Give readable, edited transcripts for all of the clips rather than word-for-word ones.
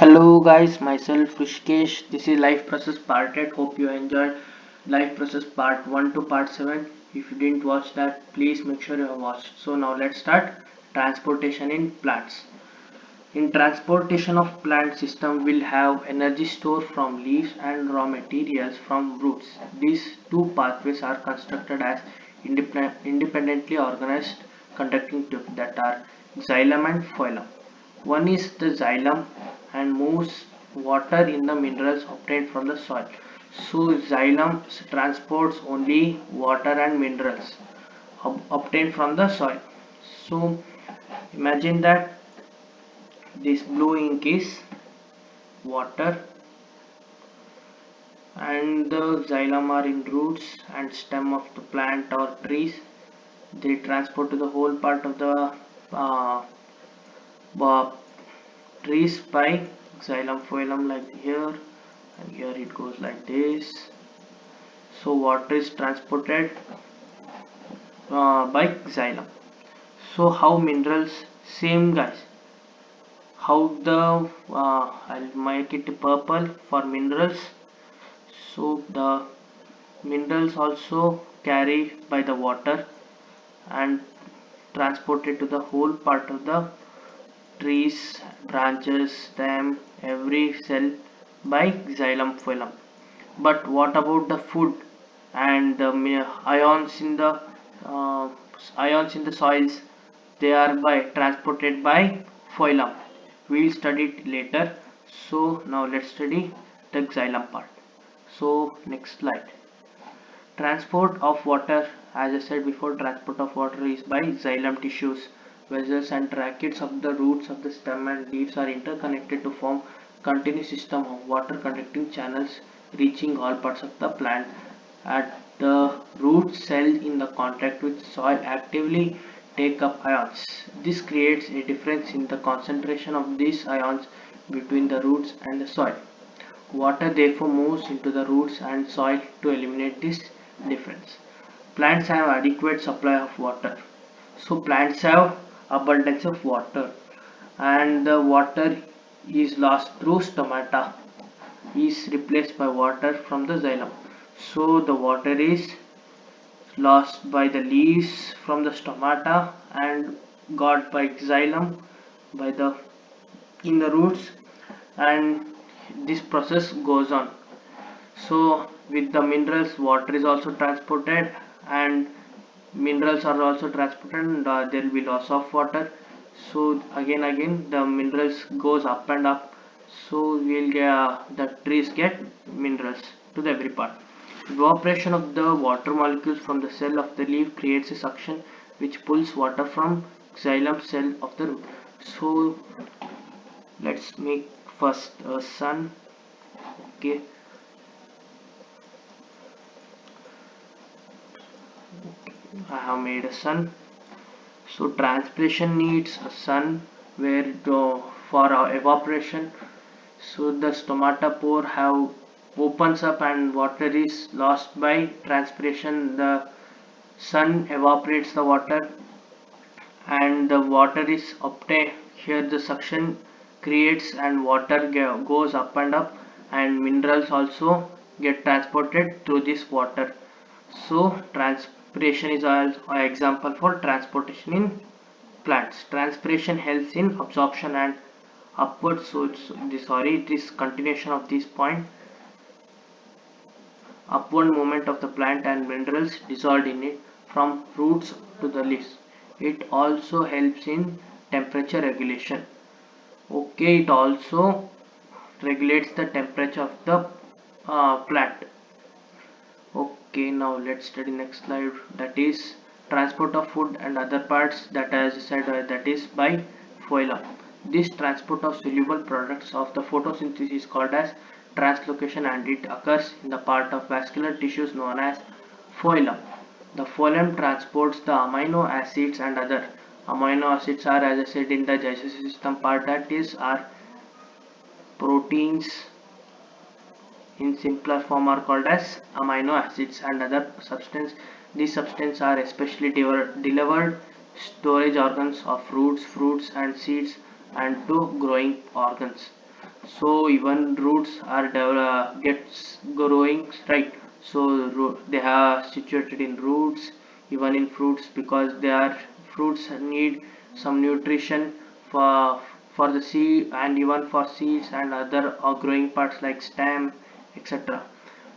Hello guys, myself Rishikesh. This is Life Process Part 8. Hope you enjoyed Life Process Part 1 to Part 7. If you didn't watch that, please make sure you have watched. So now let's start. Transportation in plants. In transportation of plant system will have energy stored from leaves and raw materials from roots. These two pathways are constructed as independently organized conducting tubes that are xylem and phloem. One is the xylem and moves water in the minerals obtained from the soil. So xylem transports only water and minerals obtained from the soil. So imagine that this blue ink is water and the xylem are in roots and stem of the plant or trees. They transport to the whole part of the uh, trees by xylem phloem like here, and here it goes like this. So water is transported by xylem. So how minerals? Same guys. How the I'll make it purple for minerals. So the minerals also carried by the water and transported to the whole part of the trees, branches, stem, every cell by xylem phloem. But what about the food and the uh, ions in the soils? They are by transported by phloem. We'll study it later. So now let's study the xylem part. So next slide. Transport of water, as I said before, transport of water is by xylem tissues. Vessels and tracheids of the roots of the stem and leaves are interconnected to form continuous system of water conducting channels reaching all parts of the plant. At the root cells in the contact with soil actively take up ions. This creates a difference in the concentration of these ions between the roots and the soil. Water therefore moves into the roots and soil to eliminate this difference. Plants have adequate supply of water. So plants have abundance of water and the water is lost through stomata is replaced by water from the xylem. So the water is lost by the leaves from the stomata and got by xylem by the in the roots, and this process goes on. So with the minerals water is also transported and minerals are also transported, and there will be loss of water. So again the minerals goes up and up, so we'll get the trees get minerals to the every part. Evaporation of the water molecules from the cell of the leaf creates a suction which pulls water from xylem cell of the root. So let's make first a sun. Okay, I have made a sun. So transpiration needs a sun where for our evaporation. So the stomata pore have opens up and water is lost by transpiration. The sun evaporates the water and the water is obtained. Here the suction creates and water goes up and up, and minerals also get transported through this water. So transpiration is an example for transportation in plants. Transpiration helps in absorption and upward. So it's this continuation of this point, upward movement of the plant and minerals dissolved in it from roots to the leaves. It also helps in temperature regulation. Okay, it also regulates the temperature of the plant. Okay, now let's study next slide, that is transport of food and other parts, that as I said that is by phloem. This transport of soluble products of the photosynthesis is called as translocation, and it occurs in the part of vascular tissues known as phloem. The phloem transports the amino acids and other amino acids are, as I said in the digestive system part, that is are proteins in simpler form are called as amino acids and other substances. These substances are especially delivered storage organs of roots, fruits and seeds and to growing organs. So even roots are gets growing, right? So they are situated in roots, even in fruits, because they are fruits need some nutrition for the seed, and even for seeds and other growing parts like stem, etc.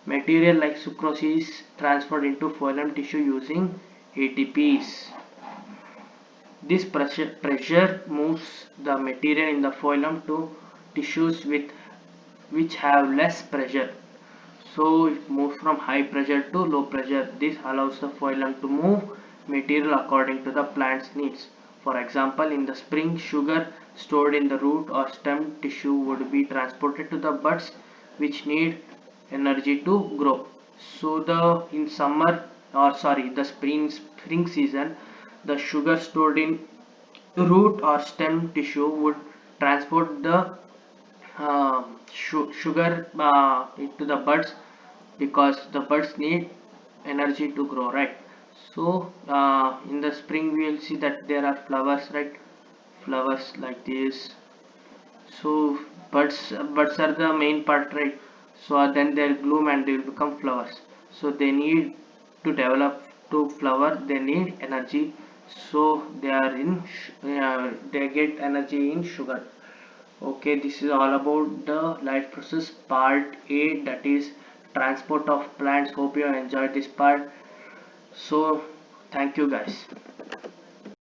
Material like sucrose is transferred into phloem tissue using ATPs. This pressure moves the material in the phloem to tissues which have less pressure. So it moves from high pressure to low pressure. This allows the phloem to move material according to the plant's needs. For example, in the spring, sugar stored in the root or stem tissue would be transported to the buds, which need energy to grow. So the in summer, or sorry, the spring season, the sugar stored in root or stem tissue would transport the sugar into the buds, because the buds need energy to grow, right? So in the spring we will see that there are flowers, right? Flowers like this. So buds are the main part, right? So then they'll bloom and they'll become flowers. So they need to develop to flower, they need energy. So they are in they get energy in sugar. Okay, this is all about the life process part 8, that is transport of plants. Hope you enjoyed this part. So thank you guys.